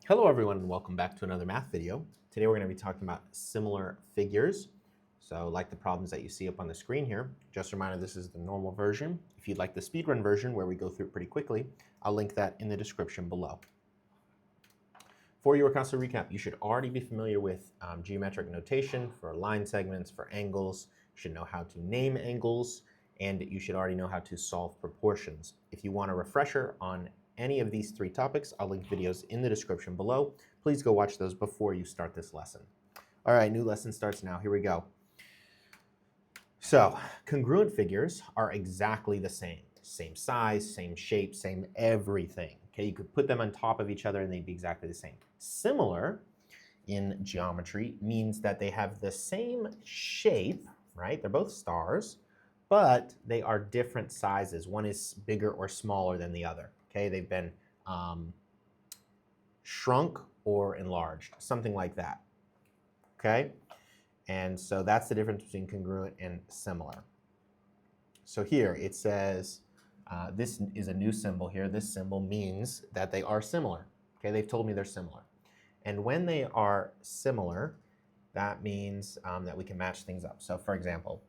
Hello everyone and welcome back to another math video. Today we're going to be talking about similar figures. So like the problems that you see up on the screen here, just a reminder this is the normal version. If you'd like the speedrun version where we go through it pretty quickly, I'll link that in the description below. For your Ricasso Recap, you should already be familiar with geometric notation for line segments, for angles. You should know how to name angles, and you should already know how to solve proportions. If you want a refresher on any of these three topics, I'll link videos in the description below. Please go watch those before you start this lesson. All right, new lesson starts now. Here we go. So, congruent figures are exactly the same. Same size, same shape, same everything. Okay, you could put them on top of each other and they'd be exactly the same. Similar in geometry means that they have the same shape, right? They're both stars, but they are different sizes. One is bigger or smaller than the other. Okay, they've been shrunk or enlarged, something like that. Okay, and so that's the difference between congruent and similar. So here it says, this is a new symbol here. This symbol means that they are similar. Okay, they've told me they're similar. And when they are similar, that means that we can match things up. So for example,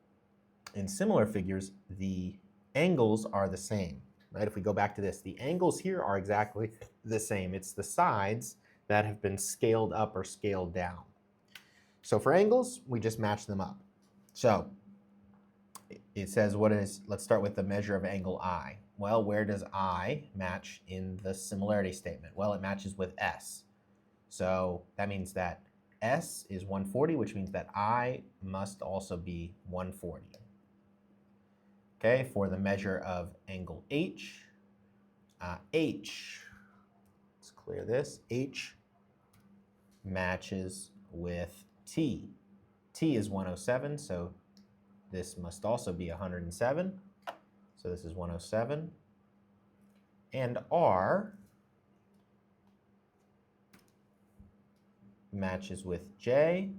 in similar figures, the angles are the same. Right? If we go back to this, the angles here are exactly the same. It's the sides that have been scaled up or scaled down. So for angles, we just match them up. So it says, let's start with the measure of angle I. Well, where does I match in the similarity statement? Well, it matches with S. So that means that S is 140, which means that I must also be 140. Okay, for the measure of angle H, let's clear this, H matches with T. T is 107, so this must also be 107. So this is 107. And R matches with J.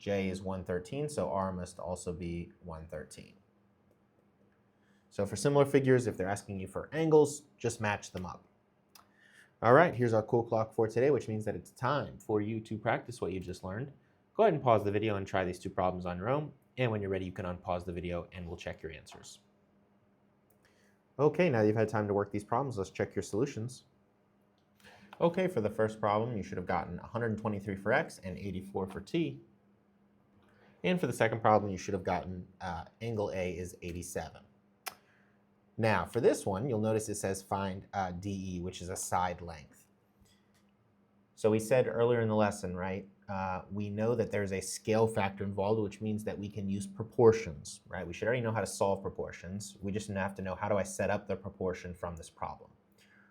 J is 113, so R must also be 113. So for similar figures, if they're asking you for angles, just match them up. All right, here's our cool clock for today, which means that it's time for you to practice what you just learned. Go ahead and pause the video and try these two problems on your own. And when you're ready, you can unpause the video and we'll check your answers. Okay, now you've had time to work these problems, let's check your solutions. Okay, for the first problem, you should have gotten 123 for x and 84 for t. And for the second problem, you should have gotten angle A is 87. Now, for this one, you'll notice it says find DE, which is a side length. So we said earlier in the lesson, right, we know that there's a scale factor involved, which means that we can use proportions, right? We should already know how to solve proportions. We just have to know, how do I set up the proportion from this problem?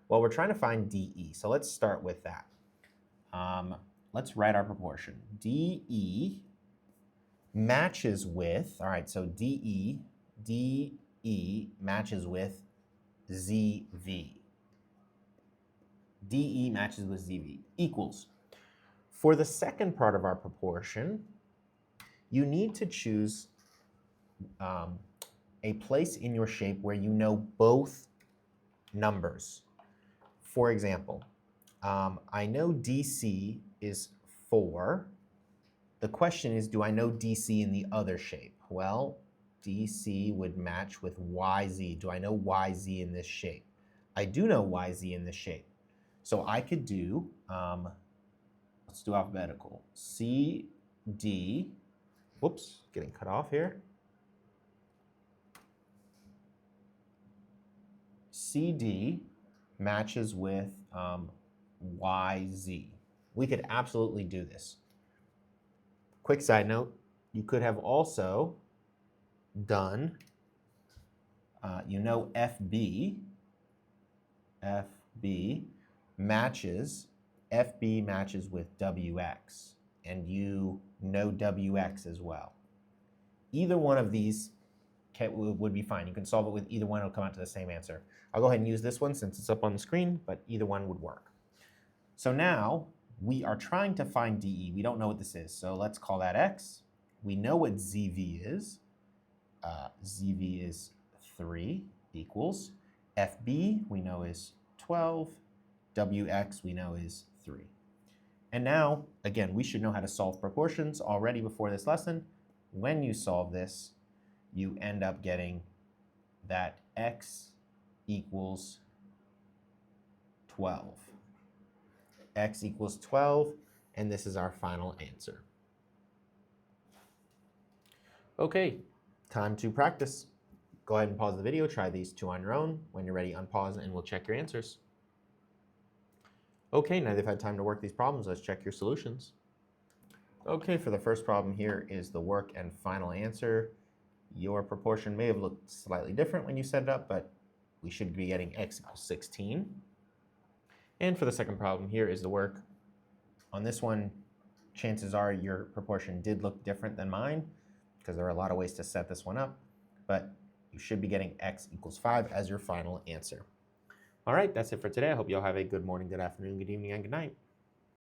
Well, we're trying to find DE, so let's start with that. Let's write our proportion. DE matches with, all right, so DE matches with ZV. DE matches with ZV equals. For the second part of our proportion, you need to choose a place in your shape where you know both numbers. For example, I know DC is 4. The question is, do I know DC in the other shape? Well, DC would match with YZ. Do I know YZ in this shape? I do know YZ in this shape. So I could do, let's do alphabetical. CD, whoops, getting cut off here. CD matches with YZ. We could absolutely do this. Quick side note, you could have also done, you know FB matches with WX, and you know WX as well. Either one of these would be fine. You can solve it with either one, it'll come out to the same answer. I'll go ahead and use this one since it's up on the screen, but either one would work. So now we are trying to find DE. We don't know what this is, so let's call that X. We know what ZV is. ZV is 3 equals. FB we know is 12. WX we know is 3. And now, again, we should know how to solve proportions already before this lesson. When you solve this, you end up getting that x equals 12. X equals 12, and this is our final answer. Okay, time to practice. Go ahead and pause the video, try these two on your own. When you're ready, unpause and we'll check your answers. Okay, now they've had time to work these problems, let's check your solutions. Okay, for the first problem here is the work and final answer. Your proportion may have looked slightly different when you set it up, but we should be getting x equals 16. And for the second problem here is the work. On this one, chances are your proportion did look different than mine because there are a lot of ways to set this one up, but you should be getting x equals 5 as your final answer. All right, that's it for today. I hope you all have a good morning, good afternoon, good evening, and good night.